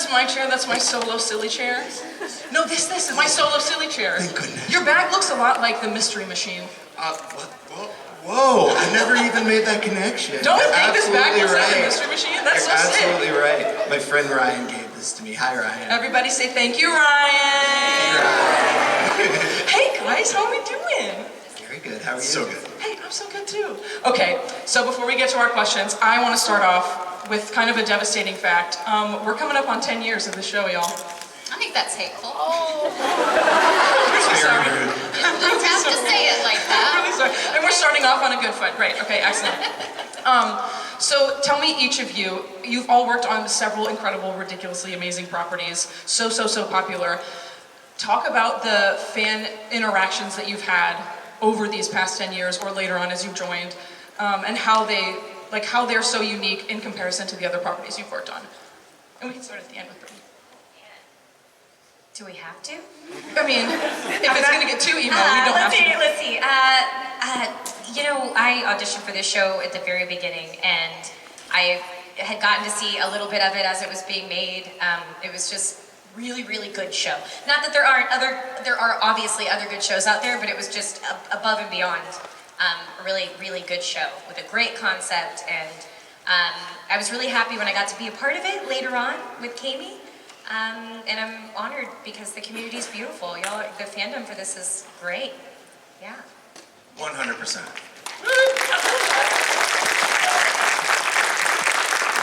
That's my chair. That's my solo silly chair. No, this is my solo silly chair. Thank goodness. Your bag looks a lot like the Mystery Machine. Whoa, I never even made that connection. Don't you think this bag looks like the right. Mystery Machine? That's You're so sick. absolutely right. My friend Ryan gave this to me. Hi, Ryan. Everybody say thank you, Ryan. Hey, Ryan. Hey guys, how are we doing? Very good. How are you? So good. Hey, I'm so good too. Okay, so before we get to our questions, I want to start off with kind of a devastating fact. We're coming up on 10 years of the show, y'all. I think that's hateful. Oh. Very Sorry. rude. You don't have to say it like I'm that. really sorry. And we're starting off on a good foot. Great, okay, excellent. So tell me, each of you, you've all worked on several incredible, ridiculously amazing properties, so popular. Talk about the fan interactions that you've had over these past 10 years or later on as you joined, and how they're so unique in comparison to the other properties you've worked on. And we can start at the end with Brittney. Do we have to? I mean, if it's gonna get too emo, we don't have to. Let's see. You know, I auditioned for this show at the very beginning, and I had gotten to see a little bit of it as it was being made. It was just really good show. Not that there are obviously other good shows out there, but it was just above and beyond a really good show with a great concept, and I was really happy when I got to be a part of it later on with Camie. And I'm honored because the community is beautiful. Y'all, the fandom for this is great. Yeah. 100%.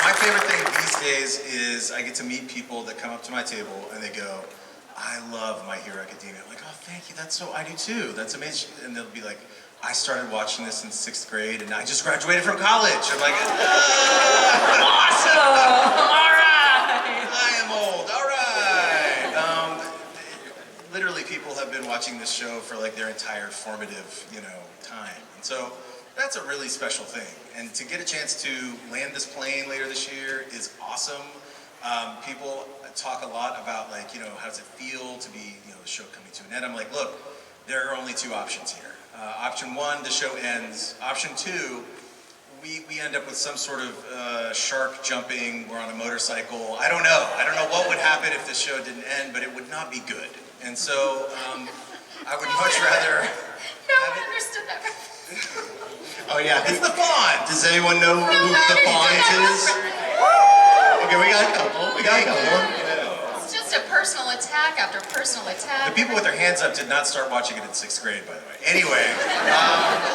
My favorite thing these days is I get to meet people that come up to my table and they go, I love My Hero Academia. I'm like, oh, thank you. That's so, I do too. That's amazing. And they'll be like, I started watching this in 6th grade and I just graduated from college. I'm like, Awesome! All right! I am old, all right. Literally people have been watching this show for like their entire formative, time. And so that's a really special thing. And to get a chance to land this plane later this year is awesome. People talk a lot about like, how does it feel to be, the show coming to an end. I'm like, look, there are only 2 options here. Option 1, the show ends. Option 2, we end up with some sort of shark jumping, we're on a motorcycle. I don't know what would happen if the show didn't end, but it would not be good. And so I would much rather No one understood that. Oh yeah. It's the font! Does anyone know who the font is? Okay, we got a couple. It's just a personal attack after personal attack. The people with their hands up did not start watching it in 6th grade, by the way. Anyway,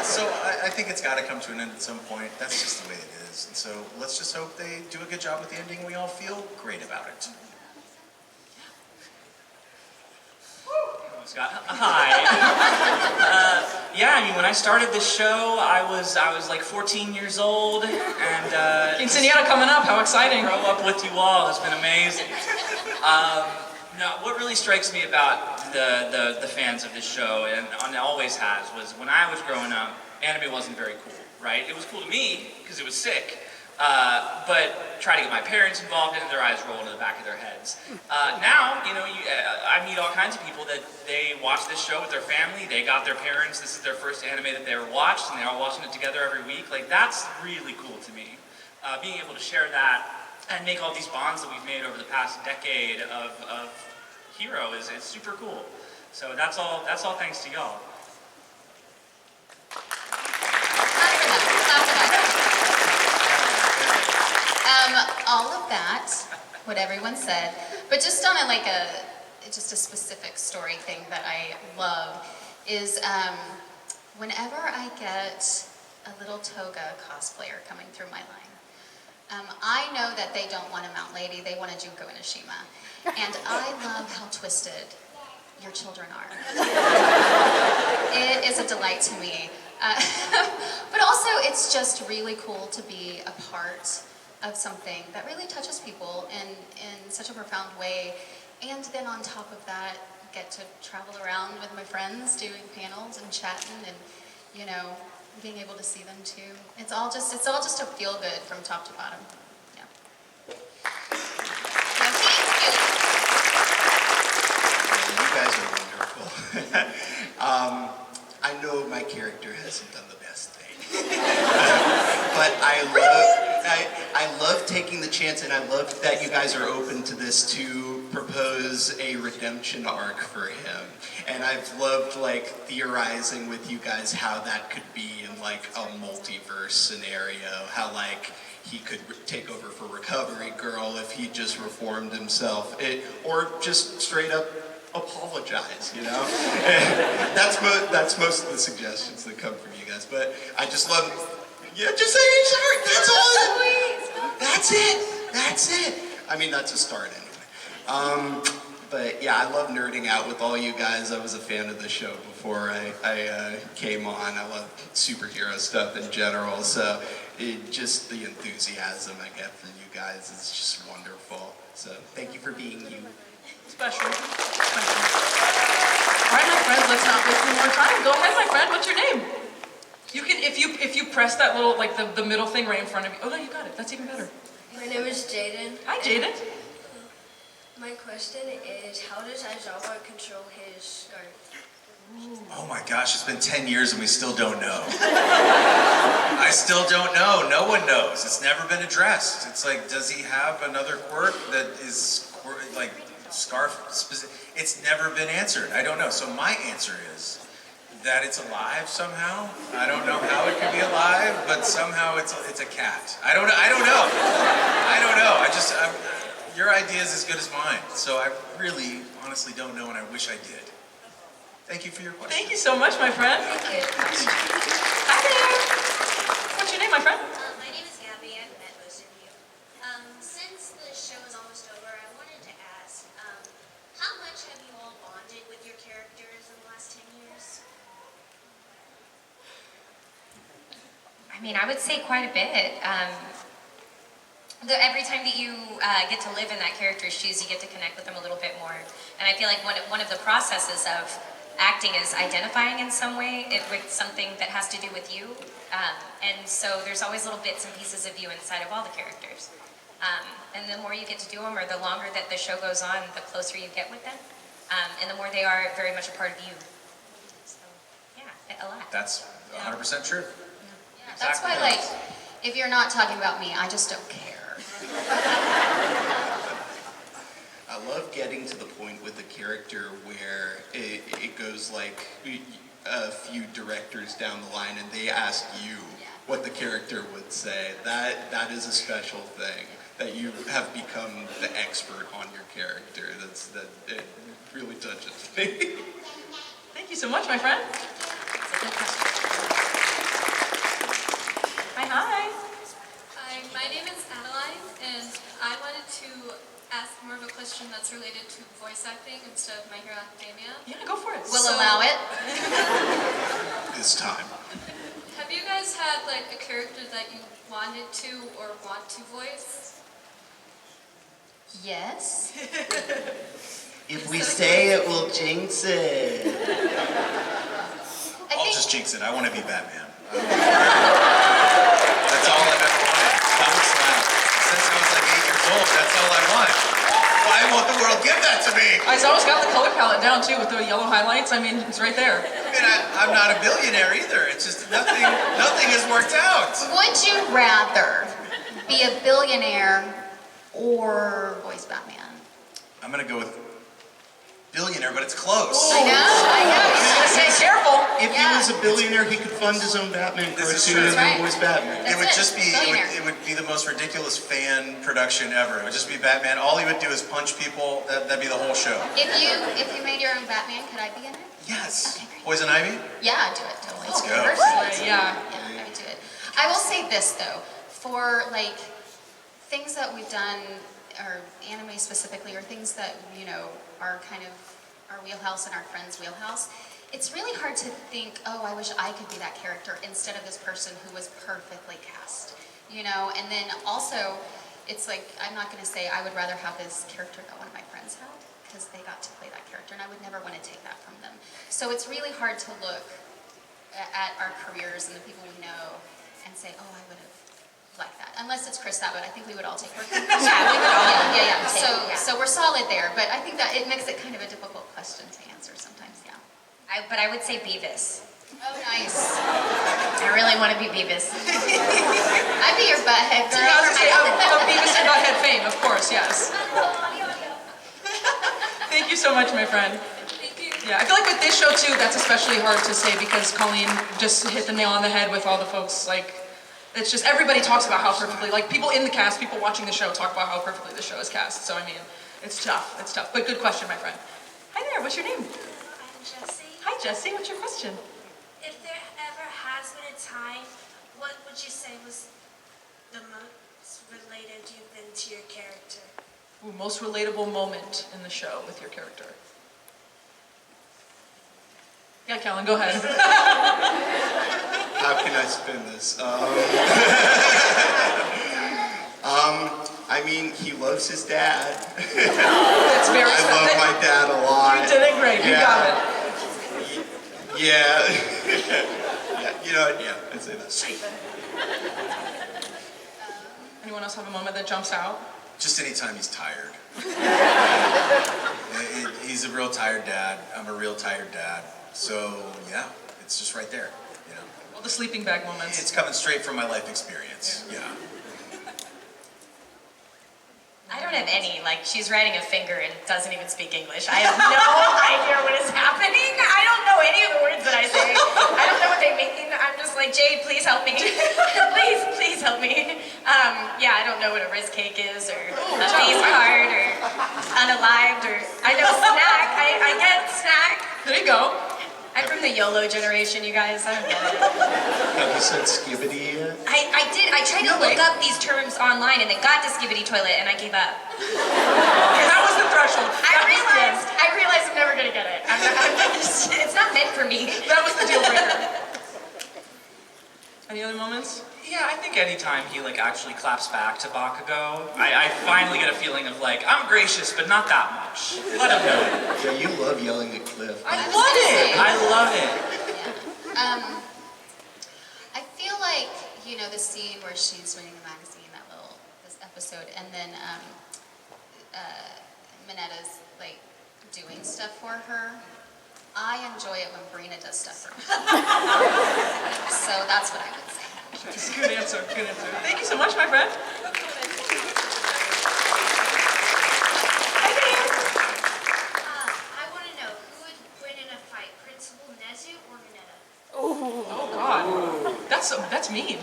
so I think it's got to come to an end at some point. That's just the way it is. And so let's just hope they do a good job with the ending and we all feel great about it. Scott. Hi. Yeah, I mean, when I started this show, I was like 14 years old, and Quinceañera coming up, how exciting. grow up with you all has been amazing. No, what really strikes me about the fans of this show, and always has, was when I was growing up, anime wasn't very cool, right? It was cool to me, because it was sick, but try to get my parents involved in it, their eyes roll into the back of their heads. Now, I meet all kinds of people that they watch this show with their family, they got their parents, this is their first anime that they ever watched, and they're all watching it together every week. Like, that's really cool to me. Being able to share that and make all these bonds that we've made over the past decade of Hero is super cool. So that's all thanks to y'all. All of that, what everyone said, but just on just a specific story thing that I love is whenever I get a little toga cosplayer coming through my line, I know that they don't want a Mount Lady, they want a Junko Inoshima. And I love how twisted your children are. It is a delight to me. But also, it's just really cool to be a part of something that really touches people in such a profound way. And then on top of that, get to travel around with my friends, doing panels and chatting and, being able to see them too. It's all just a feel good from top to bottom. Yeah. You guys are wonderful. I know my character hasn't done the best thing. But I love taking the chance, and I love that you guys are open to this to propose a redemption arc for him. And I've loved like theorizing with you guys how that could be in like a multiverse scenario, how like he could take over for Recovery Girl if he just reformed himself, or just straight up apologize, you know? that's most of the suggestions that come from you guys, but I just love, yeah, just saying sorry, that's all. That's it. I mean, that's a start anyway. But yeah, I love nerding out with all you guys. I was a fan of the show before I came on. I love superhero stuff in general, so just the enthusiasm I get from you guys is just wonderful. So thank you for being you. Special. All right, my friends, let's not waste any more time. Go ahead, my friend. What's your name? You can, if you press that little, like the middle thing right in front of you. Oh no, you got it. That's even better. My name is Jaden. Hi, Jaden. My question is, how does Aizawa control his scarf? Oh my gosh, it's been 10 years and we still don't know. I still don't know. No one knows. It's never been addressed. It's like, does he have another quirk that is like scarf specific? It's never been answered. I don't know. So my answer is that it's alive somehow. I don't know how it could be alive, but somehow it's a cat. I don't know. I don't know. Your idea is as good as mine. So I really, honestly don't know, and I wish I did. Thank you for your question. Thank you so much, my friend. Thank you. Hi there. What's your name, my friend? My name is Gabby. I've met most of you. Since the show is almost over, I wanted to ask, how much have you all bonded with your characters in the last 10 years? I mean, I would say quite a bit. Every time that you get to live in that character's shoes, you get to connect with them a little bit more. And I feel like one of the processes of acting is identifying in some way with something that has to do with you. And so there's always little bits and pieces of you inside of all the characters. And the more you get to do them, or the longer that the show goes on, the closer you get with them. And the more they are very much a part of you. So, yeah, a lot. That's 100% true. Yeah, that's why, like, if you're not talking about me, I just don't care. I love getting to the point with a character where it goes like a few directors down the line and they ask you what the character would say. That is a special thing, that you have become the expert on your character. It really touches me. Thank you so much, my friend. Hi. Hi, my name is Adeline, and I wanted to ask more of a question that's related to voice acting instead of My Hero Academia. Yeah, go for it. We'll allow it. This time. Have you guys had like a character that you wanted to or want to voice? Yes. If we say it, we'll jinx it. I'll just jinx it. I want to be Batman. That's all I've ever wanted. Since I was like 8 years old, that's all I want. Why won't the world give that to me? Aizawa's got the color palette down too with the yellow highlights. I mean, it's right there. I mean, I'm not a billionaire either. It's just nothing has worked out. Would you rather be a billionaire or voice Batman? I'm going to go with billionaire, but it's close. I know. Say careful. If he was a billionaire, he could fund his own Batman This is cartoon true. and voice Batman. That's It would it. just be Billionaire. it would be the most ridiculous fan production ever. It would just be Batman. All he would do is punch people. That'd be the whole show. If you made your own Batman, could I be in it? Yes. Okay, great. Poison Ivy? Yeah, I'd do it totally. Let's go. Personally, Yeah. I would do it. I will say this though, for like things that we've done, or anime specifically, or things that are kind of our wheelhouse and our friends' wheelhouse, it's really hard to think, oh, I wish I could be that character instead of this person who was perfectly cast, And then also, it's like, I'm not going to say I would rather have this character that one of my friends had, because they got to play that character, and I would never want to take that from them. So it's really hard to look at our careers and the people we know and say, oh, I would have liked that. Unless it's Chris Sabat, I think we would all take her. Yeah, we would all take it. So we're solid there, but I think that it makes it kind of a difficult question to answer sometimes, yeah. But I would say Beavis. Oh, nice. I really want to be Beavis. I'd be your butthead girl. Yeah, I was gonna say, of Beavis and Butthead fame, of course, yes. Thank you so much, my friend. Thank you. Yeah, I feel like with this show too, that's especially hard to say because Colleen just hit the nail on the head with all the folks. Like, it's just everybody talks about how perfectly, like people in the cast, people watching the show talk about how perfectly the show is cast. So I mean, it's tough. It's tough. But good question, my friend. Hi there. What's your name? I'm Jessie. Hi, Jessie. What's your question? If there ever has been a time, what would you say was the most related you've been to your character? Ooh, most relatable moment in the show with your character. Yeah, Kellen, go ahead. How can I spin this? I mean, he loves his dad. It's very I love my dad a lot. You did it great. You got it. Yeah. Yeah, you know what? Yeah, I'd say that. Anyone else have a moment that jumps out? Just anytime he's tired. He's a real tired dad. I'm a real tired dad. So yeah, it's just right there. You know. All the sleeping bag moments. It's coming straight from my life experience. Yeah. I don't have any. Like, she's writing a finger and doesn't even speak English. I have no idea what is happening. I don't know any of the words that I say. I don't know what they mean. I'm just like, Jade, please help me. please help me. Yeah, I don't know what a Riz cake is, or a face card, or unalived, or I know snack. I get snack. There you go. I'm from the YOLO generation, you guys. I don't get it. Have you said skibbity yet? I did. I tried to look up these terms online and then got to skibbity toilet and I gave up. That was the threshold. I realized I'm never gonna get it. It's not meant for me. That was the deal breaker. Any other moments? Yeah, I think anytime he like actually claps back to Bakugo, I finally get a feeling of like, I'm gracious, but not that much. Let him know. Yeah, you love yelling at Cliff. I love it. I love it. Yeah. I feel like, you know, the scene where she's reading the magazine, this episode, and then Minetta's like doing stuff for her. I enjoy it when Brina does stuff for me. So that's what I would say. Good answer. Good answer. Thank you so much, my friend. I want to know who would win in a fight, Principal Nezu or Mineta? Oh God, that's mean.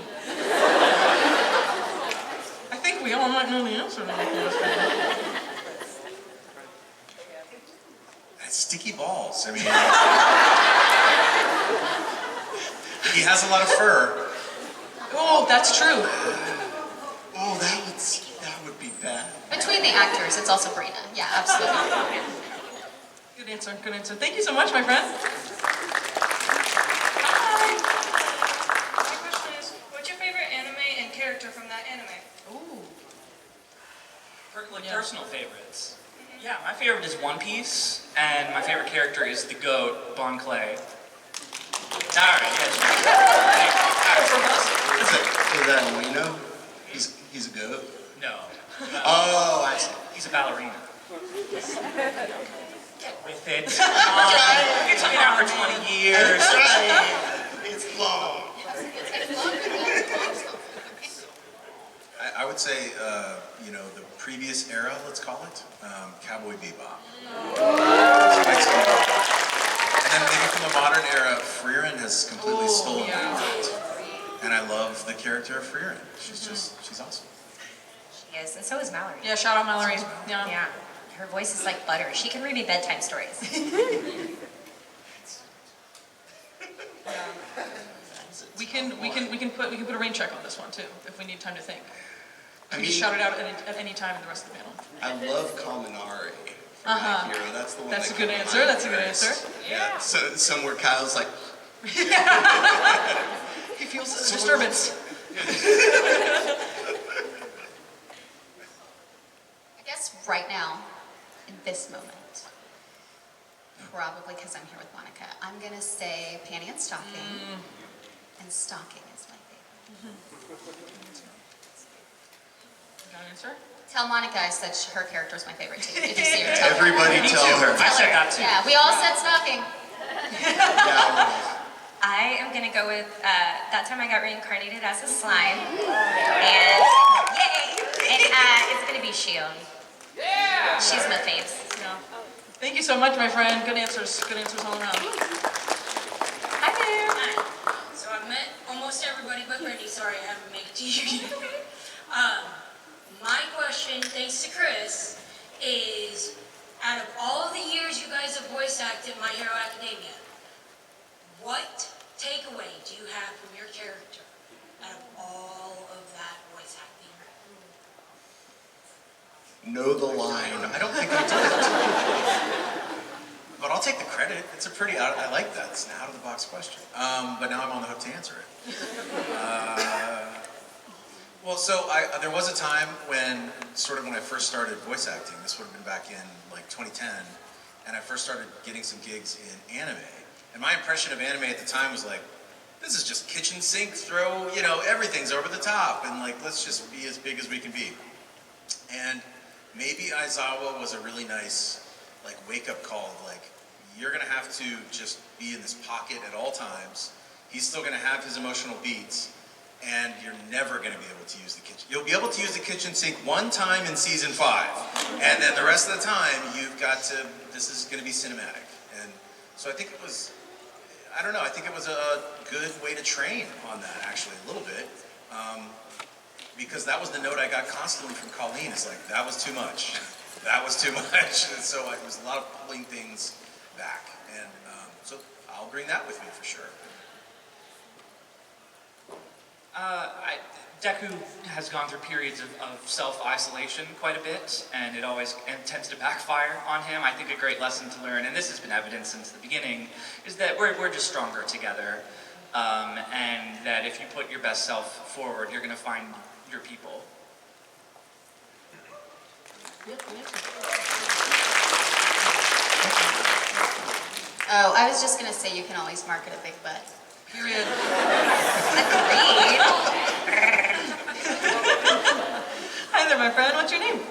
I think we all might know the answer to that question. That's sticky balls. I mean, he has a lot of fur. Oh, that's true. Oh, that would be bad. Between the actors, it's also Brina. Yeah, absolutely. Good answer. Good answer. Thank you so much, my friend. My question is, what's your favorite anime and character from that anime? Ooh. Like personal favorites. Yeah, my favorite is One Piece, and my favorite character is the GOAT, Bon Clay. Alright, yes. Is that Wino? He's a goat? No. Oh, I see. He's a ballerina. Get with it. It's been out for 20 years. That's right. It's long. I would say, you know, the previous era, let's call it, Cowboy Bebop. And then maybe from the modern era, Frieren has completely stolen that. And I love the character of Frieren. She's awesome. She is, and so is Mallory. Yeah, shout out Mallory. Yeah. Yeah. Her voice is like butter. She can read me bedtime stories. We can put a rain check on this one too, if we need time to think. I You mean, can shout it out at any time in the rest of the panel. I love Kaminari from that hero. That's the one. That's a that good comes to answer. mind That's a good first. answer. Yeah. So somewhere Kyle's like, He feels a disturbance. I guess right now, in this moment, probably because I'm here with Monica, I'm going to say panty and stocking. And stocking is my favorite. Got an answer? Tell Monica I said her character is my favorite too. Did you see her? Tell her. everybody tell her. I said that too. Yeah, we all said stocking. Yeah. I am gonna go with that time I got reincarnated as a slime, and yay! And it's gonna be Shion. Yeah. She's my faves. Yeah. Thank you so much, my friend. Good answers all around. Hi there. Hi. So I've met almost everybody but Brittney. Sorry, I haven't made it to you yet. My question, thanks to Chris, is out of all of the years you guys have voice acted My Hero Academia, what takeaway do you have from your character out of all of that voice acting? Know the line. I don't think I did. But I'll take the credit. It's a pretty, I like that. It's an out-of-the-box question. But now I'm on the hook to answer it. Well, so there was a time when I first started voice acting, this would have been back in like 2010, and I first started getting some gigs in anime. And my impression of anime at the time was like, this is just kitchen sink, throw, everything's over the top, and like, let's just be as big as we can be. And maybe Aizawa was a really nice like wake-up call of like, you're gonna have to just be in this pocket at all times. He's still gonna have his emotional beats, and you're never gonna be able to use the kitchen. You'll be able to use the kitchen sink one time in season 5, and then the rest of the time, you've got to, this is gonna be cinematic. And so I think it was, I don't know, I think it was a good way to train on that, actually, a little bit. Because that was the note I got constantly from Colleen, is like, that was too much. That was too much. And so it was a lot of pulling things back. And so I'll bring that with me for sure. Deku has gone through periods of self-isolation quite a bit, and it always tends to backfire on him. I think a great lesson to learn, and this has been evident since the beginning, is that we're just stronger together, and that if you put your best self forward, you're going to find your people. Oh, I was just gonna say you can always market a big butt. Period. Hi there, my friend. What's your name?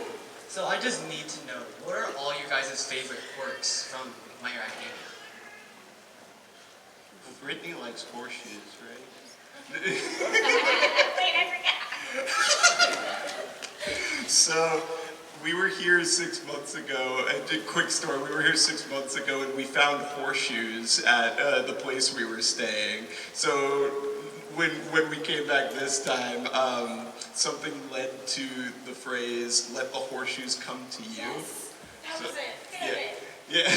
So I just need to know, what are all your guys' favorite quirks from My Hero Academia? Well, Brittney likes horseshoes, right? Wait, I forgot. So, we were here 6 months ago, and a quick story, we were here 6 months ago and we found horseshoes at the place we were staying. So, when we came back this time, something led to the phrase, let the horseshoes come to you. Yes, that was it. Yeah.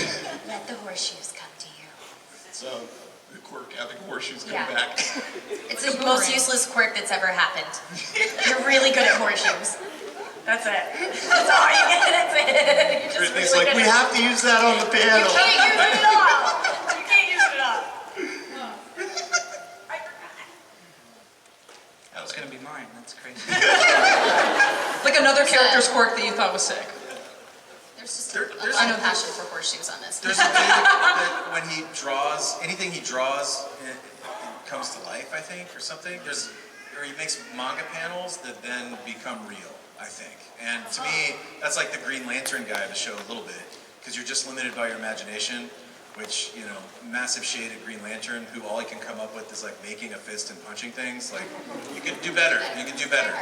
Let the horseshoes come to you. So, the quirk having horseshoes come Yeah. back. It's the most useless quirk that's ever happened. You're really good at horseshoes. That's it. That's all you get. That's it. You're just Brittney's really like, good we at have to use that on the panel. You can't use it at all. You can't use it at all. I forgot. That was going to be mine. That's crazy. Like another character's quirk that you thought was sick. There's just There's a lot of passion for horseshoes on this. There's a way that when he draws, anything he draws, it comes to life, I think, or something. Or he makes manga panels that then become real, I think. And to me, that's like the Green Lantern guy of the show a little bit, because you're just limited by your imagination, which, massive shaded Green Lantern, who all he can come up with is like making a fist and punching things. Like, you could do better, you could do better.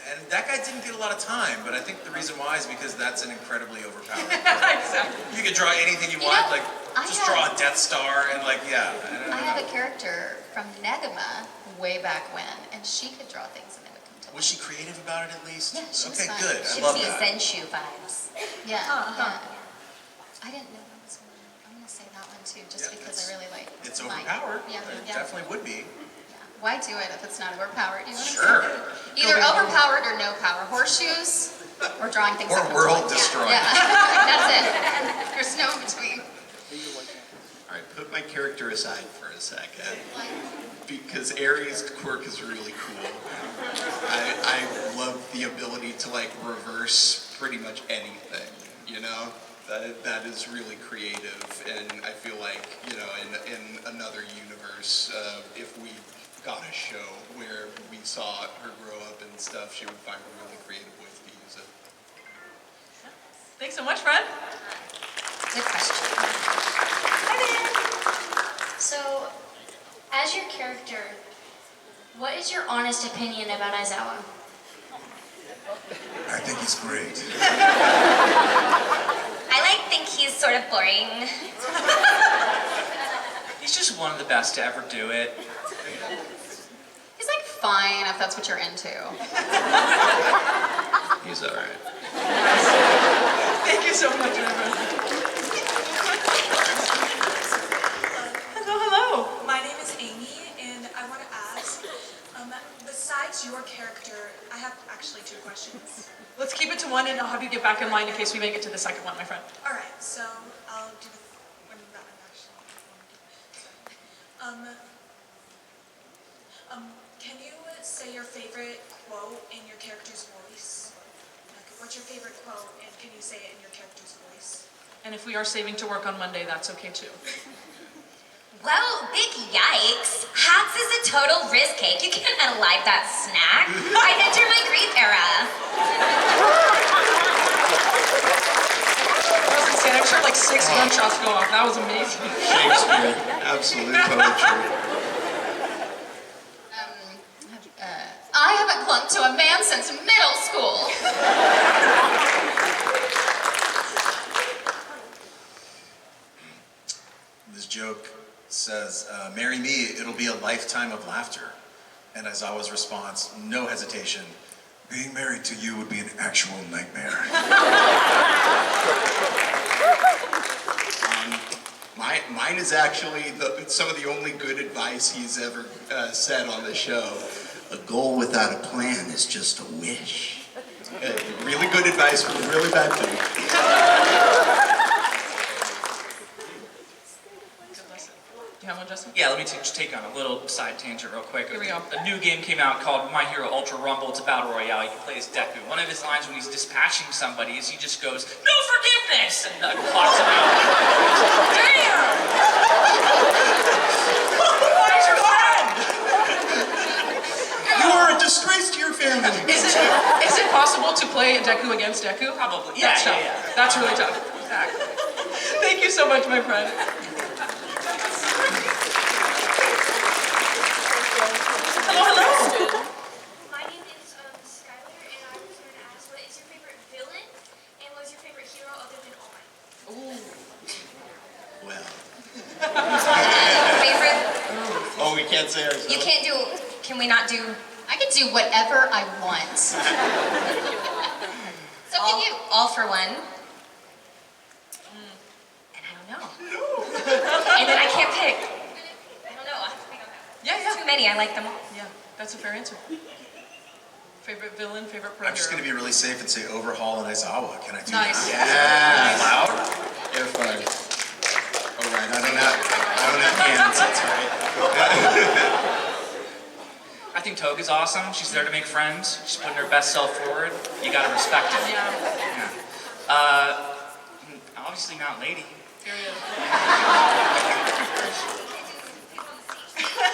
And that guy didn't get a lot of time, but I think the reason why is because that's an incredibly overpowered. Exactly. You could draw anything you want, like, just draw a Death Star and like, yeah. I have a character from Negama way back when, and she could draw things and they would come to life. Was she creative about it at least? Yeah, she was okay, fun. good. She I love gives that. me Zenshu vibes. Yeah, Uh-huh. yeah. I didn't know that was one. I'm gonna say that one too, just Yeah, because I really like. It's Mike. overpowered. Yeah, It yeah. definitely would be. Why do it if it's not overpowered? You know what I'm Sure. saying? Either overpowered or no power. Horseshoes or drawing things. Or that come to world life. destroying. Yeah, that's it. There's no in between. All right, put my character aside for a second, because Aries' quirk is really cool. I love the ability to like reverse pretty much anything, That is really creative, and I feel like, in another universe, if we got a show where we saw her grow up and stuff, she would find a really creative ways to use it. Thanks so much, friend. Good question. So So, as your character, what is your honest opinion about Aizawa? I think he's great. I think he's sort of boring. He's just one of the best to ever do it. He's like fine if that's what you're into. He's alright. Thank you so much, everyone. Hello. My name is Amy, and I want to ask, besides your character, I have actually 2 questions. Let's keep it to one, and I'll have you get back in line in case we make it to the second one, my friend. All right, so I'll do the one that I'm actually. Can you say your favorite quote in your character's voice? Like, what's your favorite quote, and can you say it in your character's voice? And if we are saving to work on Monday, that's okay too. Well, big yikes. Hats is a total risk cake. You can't unalive that snack. I enter my grief era. I was gonna say, I'm sure like 6 gunshots go off. That was amazing. Shakespeare, absolute poetry. I haven't clung to a man since middle school. This joke says, marry me, it'll be a lifetime of laughter. And Aizawa's response, no hesitation, being married to you would be an actual nightmare. Mine is actually some of the only good advice he's ever said on the show. A goal without a plan is just a wish. Really good advice for a really bad thing. You have one, Justin? Yeah, let me just take on a little side tangent real quick. Here we go. A new game came out called My Hero Ultra Rumble. It's a battle royale. You can play as Deku. One of his lines when he's dispatching somebody is he just goes, "No forgiveness!" and clocks him out. Damn! Why's your friend? You are a disgrace to your family. Is it possible to play Deku against Deku? Probably. That's tough. Yeah. That's really tough. Exactly. Thank you so much, my friend. Hello. My name is Skylar, and I was going to ask, what is your favorite villain, and what is your favorite hero other than All? Well. Favorite? Oh, we can't say ourselves. You can't do, can we not do? I can do whatever I want. So can you? All for one. And I don't know. And then I can't pick. I don't know. I have to think on that. Yeah. Too many. I like them all. Yeah, that's a fair answer. Favorite villain, favorite pro I'm just hero. going to be really safe and say Overhaul and Aizawa. Can I do Nice. that? Yes. Loud? If oh right, I don't have hands, that's right. I think Toga's awesome. She's there to make friends. She's putting her best self forward. You gotta respect it. Yeah. Obviously not Lady.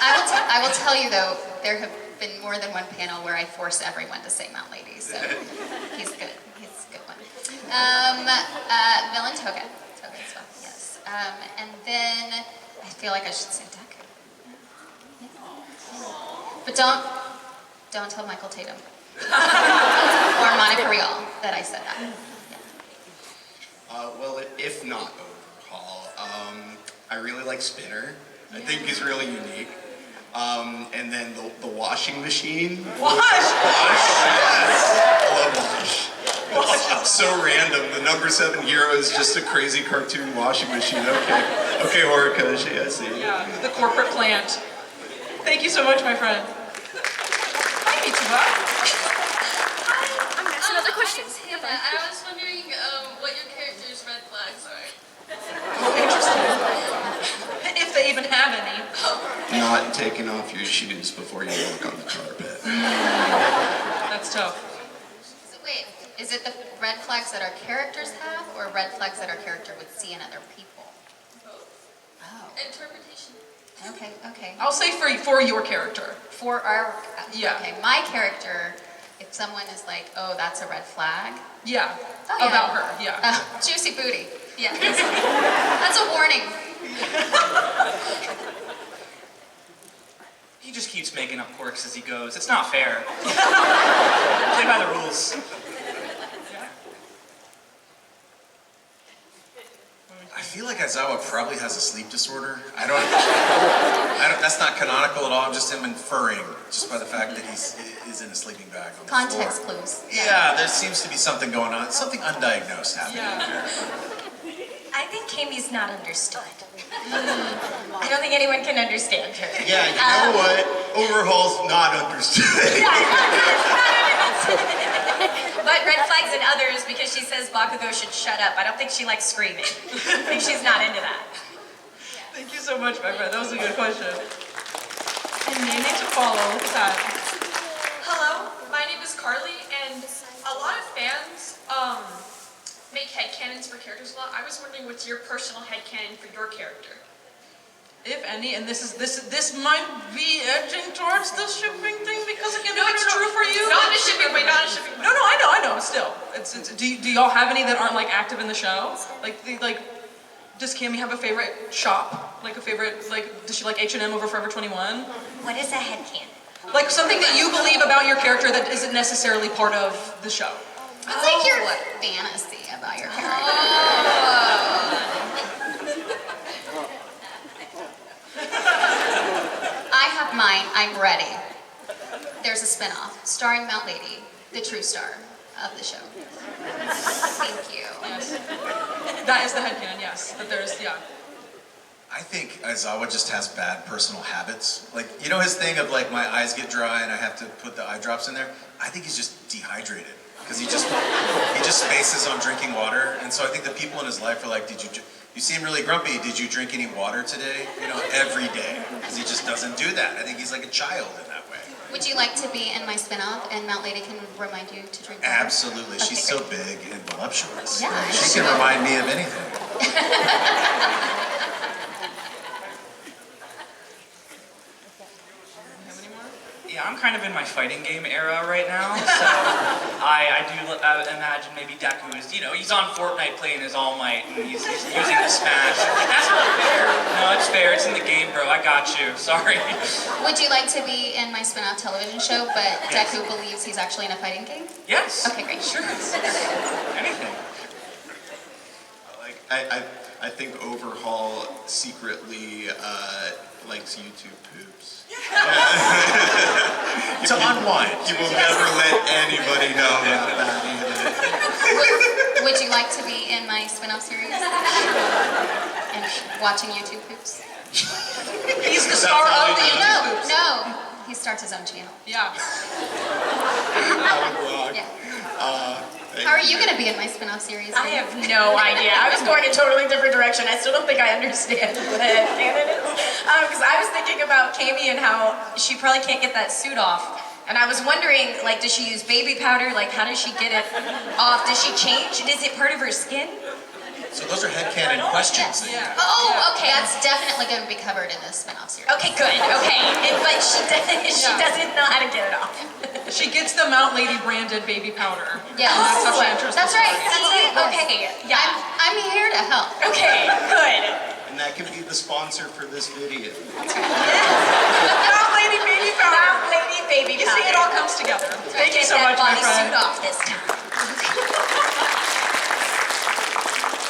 I will tell you though, there have been more than one panel where I force everyone to say Mount Lady, so he's good. He's a good one. Villain Toga. Toga as well, yes. And then I feel like I should say Deku. But don't tell Michael Tatum or Monica Rial that I said that. Yeah. Well, if not Overhaul, I really like Spinner. I think he's really unique. And then the washing machine. Wash! Yes! I love Wash. It's so random. The number 7 hero is just a crazy cartoon washing machine. Okay, Horikoshi, I see. Yeah, the corporate plant. Thank you so much, my friend. Hi, Mitsuba. That's another question. I was wondering what your character's red flags are. Oh, interesting. If they even have any. Not taking off your shoes before you walk on the carpet. That's tough. So wait, is it the red flags that our characters have, or red flags that our character would see in other people? Both. Oh. Interpretation. Okay. I'll say for your character. For our, Yeah. Okay, my character, if someone is like, oh, that's a red flag. Yeah. Oh, yeah. About her. Yeah. Juicy booty. Yeah. That's a warning. He just keeps making up quirks as he goes. It's not fair. Play by the rules. I feel like Aizawa probably has a sleep disorder. I don't, that's not canonical at all. I'm just inferring, just by the fact that he's in a sleeping bag on the Context floor. clues. Yeah, there seems to be something going on, something undiagnosed happening. Yeah. I think Camie's not understood. I don't think anyone can understand her. Yeah, you know what? Overhaul's not understood. But red flags and others because she says Bakugo should shut up. I don't think she likes screaming. I think she's not into that. Thank you so much, my friend. That was a good question. And Nene to follow. Look at that. Hello, my name is Carly, and a lot of fans make headcanons for characters a lot. I was wondering what's your personal headcanon for your character? If any, and this might be edging towards the shipping thing because again, if it's true for you. Not in a shipping way, not in a shipping way. No, I know. Still, do y'all have any that aren't like active in the show? Does Camie have a favorite shop? Like a favorite, does she like H&M over Forever 21? What is a headcanon? Like something that you believe about your character that isn't necessarily part of the show. It's like your fantasy about your character. I have mine. I'm ready. There's a spinoff starring Mount Lady, the true star of the show. Thank you. Yes. That is the headcanon, yes. But there's, yeah. I think Aizawa just has bad personal habits. Like, you know his thing of like, my eyes get dry and I have to put the eye drops in there? I think he's just dehydrated. Because he just spaces on drinking water. And so I think the people in his life are like, you seem really grumpy. Did you drink any water today? You know, every day. Because he just doesn't do that. I think he's like a child in that way. Would you like to be in my spinoff and Mount Lady can remind you to drink water? Absolutely. Okay, She's so big and voluptuous. Yeah, She can remind me of anything. Yeah, I'm kind of in my fighting game era right now, so I do imagine maybe Deku is, he's on Fortnite playing his All Might, and he's using the smash. That's not fair. No, it's fair. It's in the game, bro. I got you. Sorry. Would you like to be in my spin-off television show, but Deku believes he's actually in a fighting game? Yes. Okay, great. Sure. Anything. I think Overhaul secretly likes YouTube poops. To unwind. He will never let anybody know about that either. Would you like to be in my spin-off series? And watching YouTube poops? He's the star of the YouTube poops. No. He starts his own channel. Yeah. Yeah. How are you going to be in my spin-off series? I have no idea. I was going a totally different direction. I still don't think I understand what a headcanon is. Because I was thinking about Camie and how she probably can't get that suit off. And I was wondering, does she use baby powder? How does she get it off? Does she change? Is it part of her skin? So those are headcanon questions. Yeah. Oh, okay. That's definitely going to be covered in this spin-off series. Okay, good. Okay. But she doesn't know how to get it off. She gets the Mount Lady branded baby powder. Yes. And that's how she enters That's the right. story. Okay. Yeah. I'm here to help. Okay, good. And that can be the sponsor for this video. Mount Lady baby powder. Mount Lady baby You powder. see, it all comes together. Thank you Get so that much, my bodysuit friend. off this time.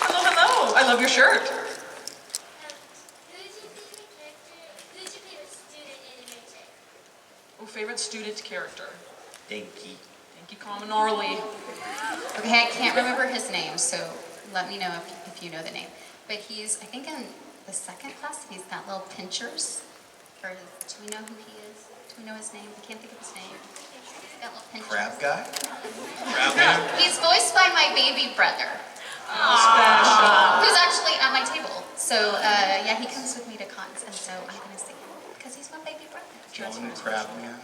Hello. I love your shirt. Who's your favorite character? Who's your favorite student in Midoriya? Oh, favorite student character. Denki. Thank you, Commonarly. Okay, I can't remember his name, so let me know if you know the name. But he's, I think, in the second class. He's got little pinchers. Or do we know who he is? Do we know his name? I can't think of his name. He's got little pinchers. Crab guy? He's voiced by my baby brother, who's actually at my table. So, yeah, he comes with me to cons, and so I'm going to see him because he's my baby brother. John Crabman.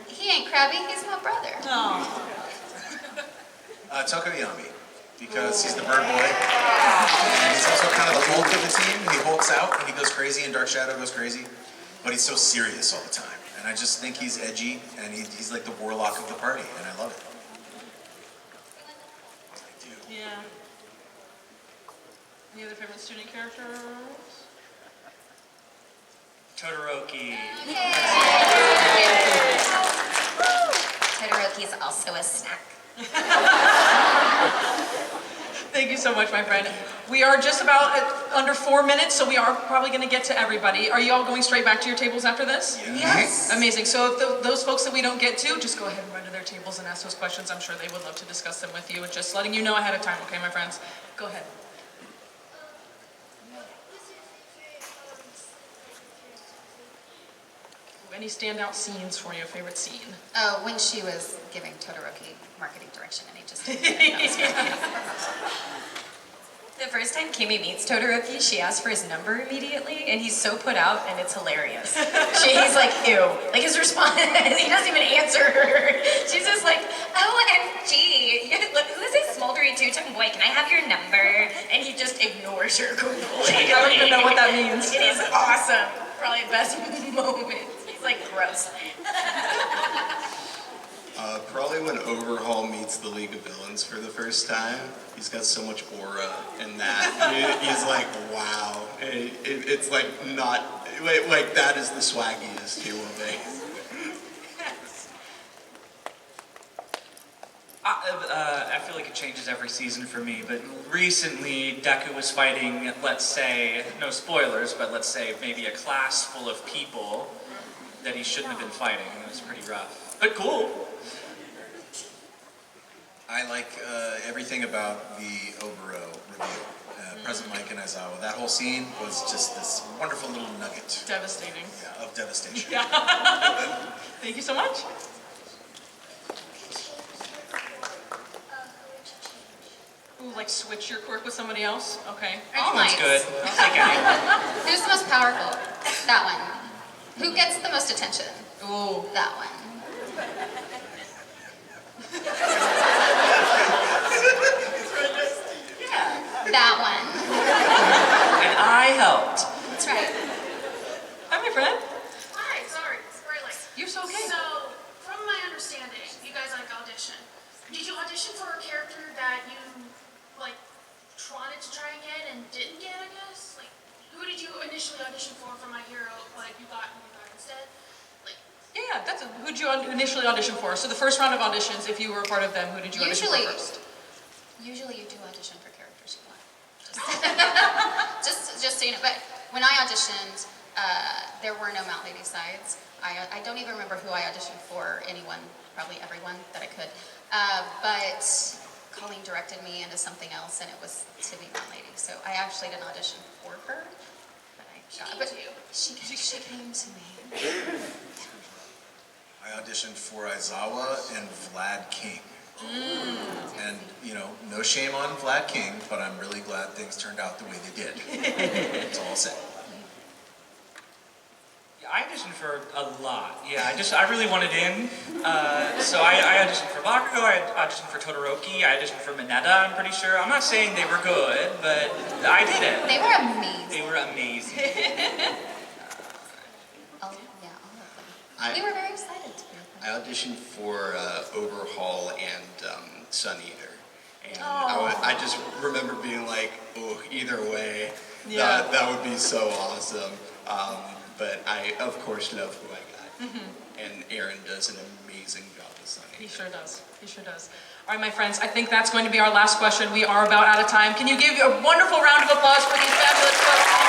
He ain't crabby, he's my brother. Tokoyami, because he's the bird boy. And he's also kind of the Hulk of the team. He hulks out and he goes crazy, and Dark Shadow goes crazy. But he's so serious all the time. And I just think he's edgy, and he's like the warlock of the party, and I love it. I do. Yeah. Any other favorite student characters? Todoroki. Todoroki is also a snack. Thank you so much, my friend. We are just about under 4 minutes, so we are probably going to get to everybody. Are you all going straight back to your tables after this? Yes. Amazing. So if those folks that we don't get to, just go ahead and run to their tables and ask those questions. I'm sure they would love to discuss them with you. And just letting you know ahead of time, okay, my friends? Go ahead. Any standout scenes for you? Favorite scene? Oh, when she was giving Todoroki marketing direction and he just The first time Camie meets Todoroki, she asks for his number immediately, and he's so put out, and it's hilarious. He's like, ew. Like, his response, he doesn't even answer her. She's just like, OMG. Who is this smoldery two-tongued boy? Can I have your number? And he just ignores her completely. I don't even know what that means. It is awesome. Probably the best moment. He's like, gross. Probably when Overhaul meets the League of Villains for the first time. He's got so much aura in that. He's like, wow. It's like not, like that is the swaggiest he will be. I feel like it changes every season for me, but recently Deku was fighting, let's say, no spoilers, but let's say maybe a class full of people that he shouldn't have been fighting. It was pretty rough, but cool. I like everything about the Overhaul reveal. President Mike and Aizawa. That whole scene was just this wonderful little nugget. Devastating. Yeah, of devastation. Yeah. Thank you so much. Ooh, like switch your quirk with somebody else? Okay. Anyone's good. I'll take anyone. Who's the most powerful? That one. Who gets the most attention? Ooh. That one. That one. And I helped. That's right. Hi, my friend. Hi, sorry, it's very late. You're so okay. So, from my understanding, you guys like audition. Did you audition for a character that you, like, wanted to try and get and didn't get, I guess? Like, who did you initially audition for My Hero, but you got instead? Like, Yeah, who'd you initially audition for? So the first round of auditions, if you were a part of them, who did you audition for first? Usually you do audition for characters you want. Just so you know. But when I auditioned, there were no Mount Lady sides. I don't even remember who I auditioned for. Anyone, probably everyone that I could. But Colleen directed me into something else, and it was to be Mount Lady. So I actually didn't audition for her, but I got. But she came to me. I auditioned for Aizawa and Vlad King. And, you know, no shame on Vlad King, but I'm really glad things turned out the way they did. That's all I'll say. Yeah, I auditioned for a lot. Yeah, I really wanted in. So I auditioned for Bakugo, I auditioned for Todoroki, I auditioned for Mineta, I'm pretty sure. I'm not saying they were good, but I did it. They were amazing. They were amazing. All of them. We were very excited to be with them. I auditioned for Overhaul and Sun Eater. And Oh. I just remember being like, oh, either way, Yeah. that would be so awesome. But I, of course, love who I got. And Aaron does an amazing job with Sun Eater. He sure does. He sure does. All right, my friends, I think that's going to be our last question. We are about out of time. Can you give a wonderful round of applause for these fabulous folks?